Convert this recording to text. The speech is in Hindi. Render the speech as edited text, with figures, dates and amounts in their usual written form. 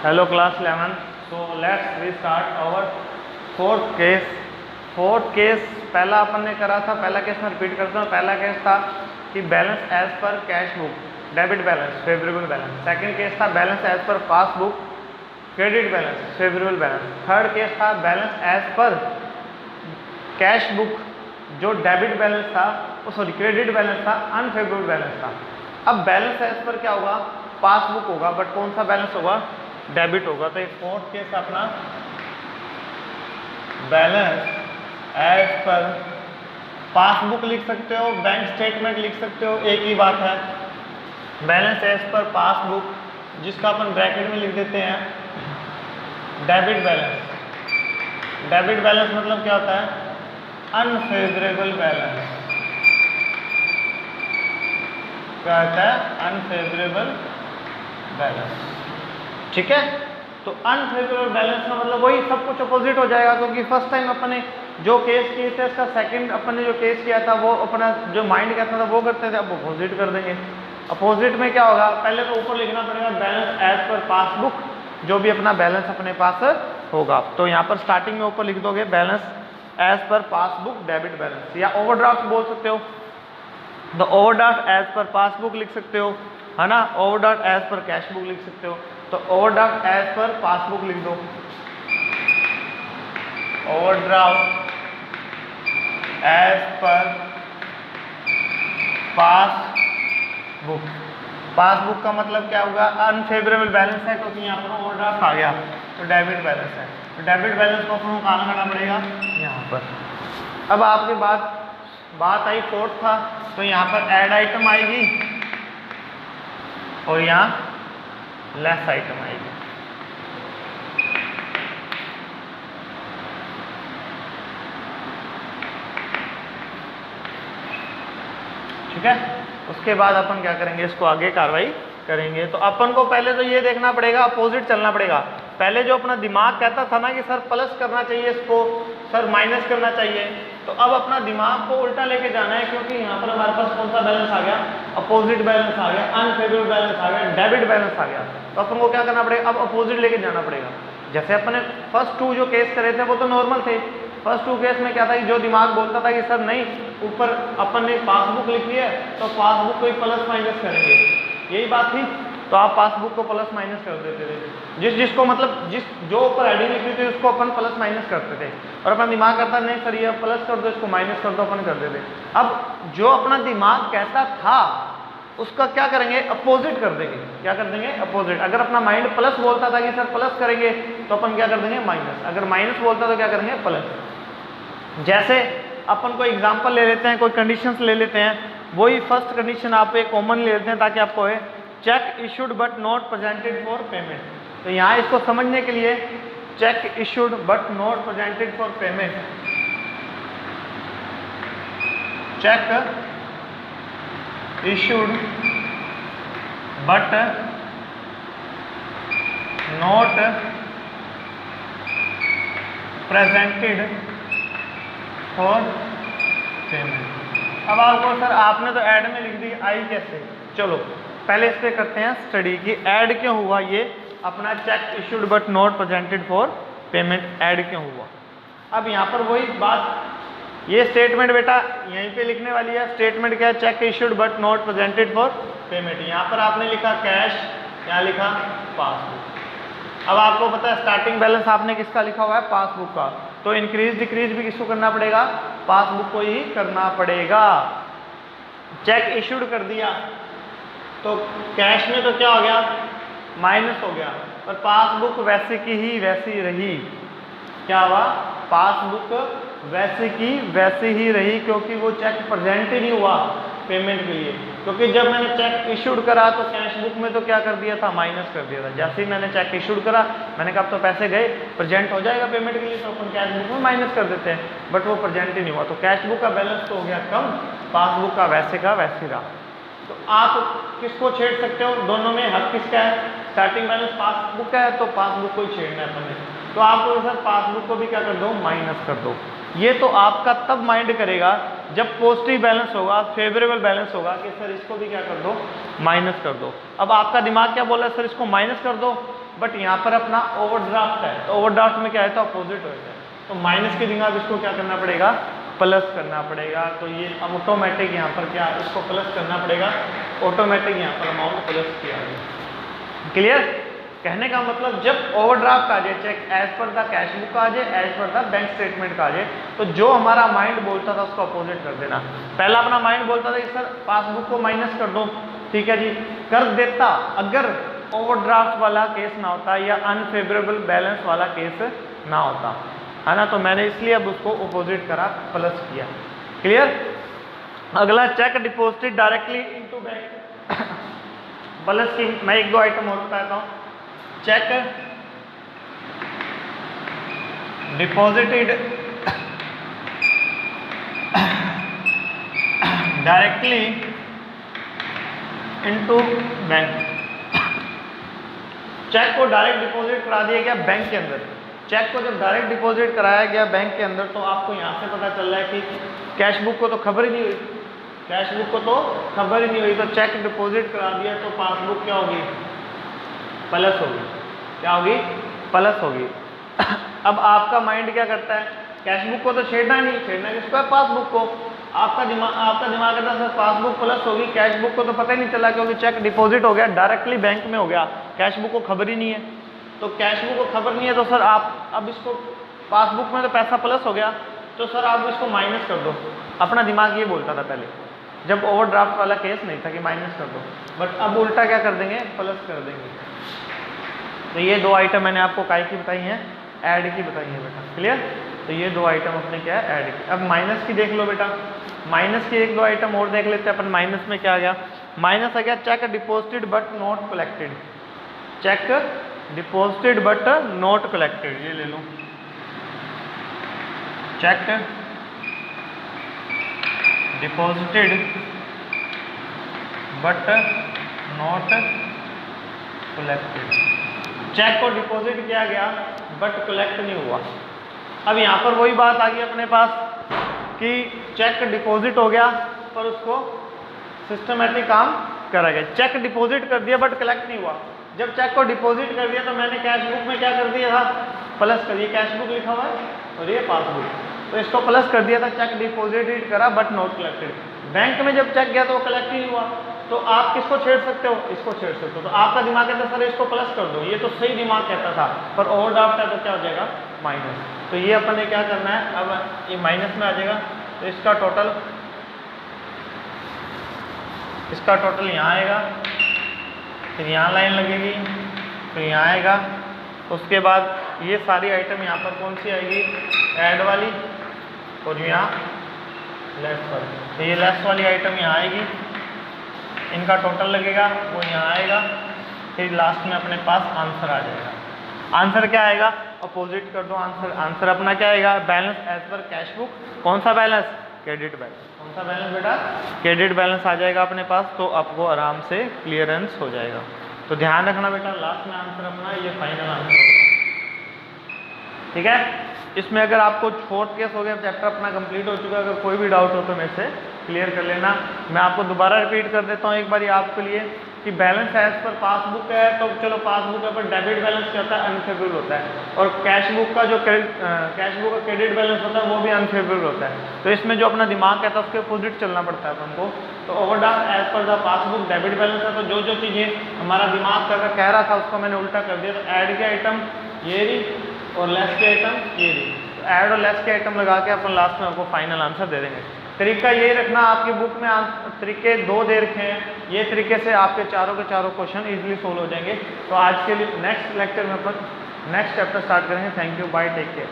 Hello class 11. So let's restart our fourth case. Fourth case पहला अपन ने करा था, पहला केस मैं रिपीट करता हूँ। पहला केस था कि balance as per cash book, debit balance, favourable balance. Second case था balance as per passbook, credit balance, favourable balance. Third case था balance as per cash book, जो डेबिट बैलेंस था, सॉरी क्रेडिट बैलेंस था, अनफेवरेबल बैलेंस था। अब बैलेंस एज पर क्या होगा, पासबुक होगा, बट कौन सा बैलेंस होगा, डेबिट होगा। तो एक फोर्थ केस अपना बैलेंस एज पर पासबुक लिख सकते हो, बैंक स्टेटमेंट लिख सकते हो, एक ही बात है। बैलेंस एज पर पासबुक, जिसका अपन ब्रैकेट में लिख देते हैं डेबिट बैलेंस। डेबिट बैलेंस मतलब क्या होता है, अनफेवरेबल बैलेंस। क्या होता है, अनफेवरेबल बैलेंस। ठीक है, तो अनफेवरेबल बैलेंस का मतलब वही सब कुछ अपोजिट हो जाएगा, क्योंकि फर्स्ट टाइम अपन ने जो केस किए थे इसका सेकंड अपन ने जो केस किया था वो अपना जो माइंड कहता था वो करते थे, अब अपोजिट कर देंगे। अपोजिट में क्या होगा, पहले तो ऊपर लिखना पड़ेगा बैलेंस एज पर पासबुक, जो भी अपना बैलेंस अपने पास होगा। तो यहाँ पर स्टार्टिंग में ऊपर लिख दोगे balance as per passbook debit balance, या ओवरड्राफ्ट बोल सकते हो। तो ओवरड्राफ्ट एज पर पासबुक लिख सकते हो, है ना। Overdraft as per cash book लिख सकते हो। तो ओवरड्राफ्ट एज पर पासबुक लिख दो, overdraft as per passbook. Passbook का मतलब क्या होगा, अनफेवरेबल बैलेंस है, क्योंकि यहाँ पर ओवरड्राफ्ट आ गया तो डेबिट बैलेंस है। तो डेबिट बैलेंस को अपन को कहाँ लगाना पड़ेगा, यहाँ पर। अब आपके बात आई फोर्थ था, तो यहाँ पर ऐड आइटम आएगी और यहाँ लेस आइटम आएगी। ठीक है, उसके बाद अपन क्या करेंगे, इसको आगे कार्रवाई करेंगे। तो अपन को पहले तो ये देखना पड़ेगा, अपोजिट चलना पड़ेगा। पहले जो अपना दिमाग कहता था ना कि सर प्लस करना चाहिए इसको, सर माइनस करना चाहिए, तो अब अपना दिमाग को उल्टा लेके जाना है, क्योंकि यहाँ पर हमारे पास कौन सा बैलेंस आ गया, अपोजिट बैलेंस आ गया, अनफेवरेबल बैलेंस आ गया, डेबिट बैलेंस आ गया। तो अपन को क्या करना पड़ेगा, अब अपोजिट लेके जाना पड़ेगा। जैसे अपन ने फर्स्ट टू जो केस करे थे वो तो नॉर्मल थे। फर्स्ट टू केस में क्या था कि जो दिमाग बोलता था कि सर नहीं, ऊपर अपन ने पासबुक लिखी है तो पासबुक को ही प्लस माइनस करेंगे, यही बात थी। तो आप पासबुक को प्लस माइनस कर देते थे, जिसको मतलब जो ऊपर हेडिंग लिखी थी उसको अपन प्लस माइनस करते थे, और अपना दिमाग कहता नहीं सर ये प्लस कर दो, इसको माइनस कर दो, अपन कर देते। अब जो अपना दिमाग कहता था उसका क्या करेंगे, अपोजिट कर देंगे। क्या कर देंगे, अपोजिट। अगर अपना माइंड प्लस बोलता था कि सर प्लस करेंगे, तो अपन क्या कर देंगे, माइनस। अगर माइनस बोलता तो क्या करेंगे, प्लस। जैसे अपन कोई एग्जांपल ले लेते हैं, कोई कंडीशंस ले लेते हैं, वही फर्स्ट कंडीशन आप एक कॉमन ले लेते हैं ताकि आपको cheque issued but not presented for payment. तो यहाँ इसको समझने के लिए cheque issued but not presented for payment, cheque issued but not presented for payment। अब आपको सर आपने तो ऐड में लिख दी, आई कैसे, चलो पहले इस पे करते हैं स्टडी कि ऐड क्यों हुआ। ये अपना check issued but not presented for payment add क्यों हुआ। अब यहाँ पर वही बात, ये स्टेटमेंट बेटा यहीं पे लिखने वाली है। स्टेटमेंट क्या है, check issued but not presented for payment. यहाँ पर आपने लिखा कैश, यहाँ लिखा पासबुक। अब आपको पता है स्टार्टिंग बैलेंस आपने किसका लिखा हुआ है, पासबुक का, तो इंक्रीज डिक्रीज भी किसको करना पड़ेगा, पासबुक को ही करना पड़ेगा। चेक इशूड कर दिया तो कैश में तो क्या हो गया, माइनस हो गया, और पासबुक वैसे की ही वैसी रही। क्या हुआ, पासबुक वैसे की वैसे ही रही, क्योंकि वो चेक प्रेजेंट ही नहीं हुआ पेमेंट के लिए। क्योंकि जब मैंने चेक इशूड करा तो कैश बुक में तो क्या कर दिया था, माइनस कर दिया था। जैसे ही मैंने चेक इशूड करा, मैंने कहा अब तो पैसे गए, प्रेजेंट हो जाएगा पेमेंट के लिए, तो अपन कैश बुक में माइनस कर देते हैं, बट वो प्रेजेंट ही नहीं हुआ। तो कैश बुक का बैलेंस तो हो गया कम, पासबुक का वैसे रहा। तो आप किसको छेड़ सकते हो, दोनों में हक किसका है, स्टार्टिंग बैलेंस पासबुक का है तो पासबुक को ही छेड़ना है अपन ने। तो आपको सर पासबुक को भी क्या कर दो, माइनस कर दो। ये तो आपका तब माइंड करेगा जब पॉजिटिव बैलेंस होगा, फेवरेबल बैलेंस होगा कि सर इसको भी क्या कर दो, माइनस कर दो। अब आपका दिमाग क्या बोल रहा है, सर इसको माइनस कर दो, बट यहाँ पर अपना ओवरड्राफ्ट है, तो ओवरड्राफ्ट में क्या है, तो अपोजिट हो जाए, तो माइनस की जगह अब इसको क्या करना पड़ेगा, प्लस करना पड़ेगा। तो ये अब ऑटोमेटिक यहाँ पर क्या, इसको प्लस करना पड़ेगा, ऑटोमेटिक यहाँ पर अमाउंट प्लस किया गया। क्लियर? कहने का मतलब जब ओवरड्राफ्ट आ जाए, cheque as per the cash book आ जाए, as per the bank statement का आ जाए, तो जो हमारा माइंड बोलता था उसको अपोजिट कर देना। पहला अपना माइंड बोलता था कि सर पासबुक को माइनस कर दो, ठीक है जी, कर देता अगर ओवरड्राफ्ट वाला केस ना होता या अनफेवरेबल बैलेंस वाला केस ना होता, है ना। तो मैंने इसलिए अब उसको अपोजिट करा, प्लस किया। क्लियर? अगला cheque deposited directly into bank. Plus की मैं एक दो आइटम और बताता हूँ। Cheque deposited directly into bank. Cheque को डायरेक्ट डिपॉजिट करा दिया गया बैंक के अंदर। चेक को जब डायरेक्ट डिपॉजिट कराया गया बैंक के अंदर, तो आपको यहाँ से पता चल रहा है कि कैश बुक को तो खबर ही नहीं हुई, कैश बुक को तो खबर ही नहीं हुई, तो चेक डिपॉजिट करा दिया तो पासबुक क्या होगी, प्लस होगी। क्या होगी? प्लस होगी। अब आपका माइंड क्या करता है, कैश बुक को तो छेड़ना ही नहीं, छेड़ना किसको है, पासबुक को। आपका दिमाग कहता है सर पासबुक प्लस होगी, कैश बुक को तो पता ही नहीं चला क्योंकि चेक डिपॉजिट हो गया, डायरेक्टली बैंक में हो गया, कैश बुक को खबर ही नहीं है। तो कैश बुक को खबर नहीं है तो सर आप अब इसको, पासबुक में तो पैसा प्लस हो गया, तो सर आप इसको माइनस कर दो। अपना दिमाग ये बोलता था पहले, जब ओवरड्राफ्ट वाला केस नहीं था कि माइनस कर दो, बट अब उल्टा क्या कर देंगे, प्लस कर देंगे। तो ये दो आइटम मैंने आपको काय की बताई हैं, ऐड की बताई है बेटा। क्लियर? तो ये दो आइटम अपने क्या है, ऐड की। अब माइनस की देख लो बेटा, माइनस की एक दो आइटम और देख लेते हैं अपन। माइनस में क्या आ गया, माइनस आ गया cheque deposited but not collected. Cheque deposited but not collected, ये ले लो। Cheque deposited but not collected. Cheque को डिपॉजिट किया गया बट कलेक्ट नहीं हुआ। अब यहाँ पर वही बात आ गई अपने पास कि चेक डिपॉजिट हो गया पर उसको सिस्टमेटिक काम करा गया। चेक डिपॉजिट कर दिया बट कलेक्ट नहीं हुआ। जब चेक को डिपॉजिट कर दिया तो मैंने कैश बुक में क्या कर दिया था, प्लस कर दिया। कैश बुक लिखा हुआ है और ये पासबुक, तो इसको प्लस कर दिया था। चेक डिपॉजिटेड करा बट नॉट कलेक्टेड। बैंक में जब चेक गया तो वो कलेक्ट ही नहीं हुआ, तो आप किसको छेड़ सकते हो, इसको छेड़ सकते हो। तो आपका दिमाग कहता है सर इसको प्लस कर दो, ये तो सही दिमाग कहता था, पर ओवरड्राफ्ट है तो क्या हो जाएगा, माइनस। तो ये अपन ने क्या करना है, अब ये माइनस में आ जाएगा, तो इसका टोटल यहाँ आएगा, फिर यहाँ लाइन लगेगी, फिर यहाँ आएगा। उसके बाद ये सारी आइटम यहाँ पर कौन सी आएगी, ऐड वाली, और यहाँ लेस वाली। तो ये लेस वाली आइटम यहाँ आएगी, इनका टोटल लगेगा, वो यहाँ आएगा, फिर लास्ट में अपने पास आंसर आ जाएगा। आंसर क्या आएगा, अपोजिट कर दो आंसर। आंसर अपना क्या आएगा, balance as per cash book. कौन सा बैलेंस, क्रेडिट बैलेंस। कौन सा बैलेंस बेटा, क्रेडिट बैलेंस आ जाएगा अपने पास, तो आपको आराम से क्लियरेंस हो जाएगा। तो ध्यान रखना बेटा, लास्ट में आंसर अपना ये फाइनल आंसर होगा, ठीक है। इसमें अगर आपको फोर्थ केस हो गया, चैप्टर अपना कंप्लीट हो चुका है, अगर कोई भी डाउट हो तो मेरे से क्लियर कर लेना। मैं आपको दोबारा रिपीट कर देता हूँ एक बार आपके लिए कि बैलेंस एज पर पासबुक है, तो चलो पासबुक है पर डेबिट बैलेंस क्या होता है, अनफेवरेबल होता है। और कैश बुक का क्रेडिट बैलेंस होता है वो भी अनफेवरेबल होता है। तो इसमें जो अपना दिमाग कहता है उसके अपोजिट चलना पड़ता है अपन को। तो overdraft as per the passbook debit balance है, तो जो चीज़ें हमारा दिमाग कह रहा था उसको मैंने उल्टा कर दिया। तो ऐड के आइटम ये रही और लेस के आइटम ये रही। तो ऐड और लेस के आइटम लगा के अपन लास्ट में आपको फाइनल आंसर दे देंगे। तरीका ये रखना, आपकी बुक में तरीके दो दे रखे हैं, ये तरीके से आपके चारों के चारों क्वेश्चन इजीली सोल्व हो जाएंगे। तो आज के लिए नेक्स्ट लेक्चर में अपन नेक्स्ट चैप्टर स्टार्ट करेंगे। Thank you, bye, take care.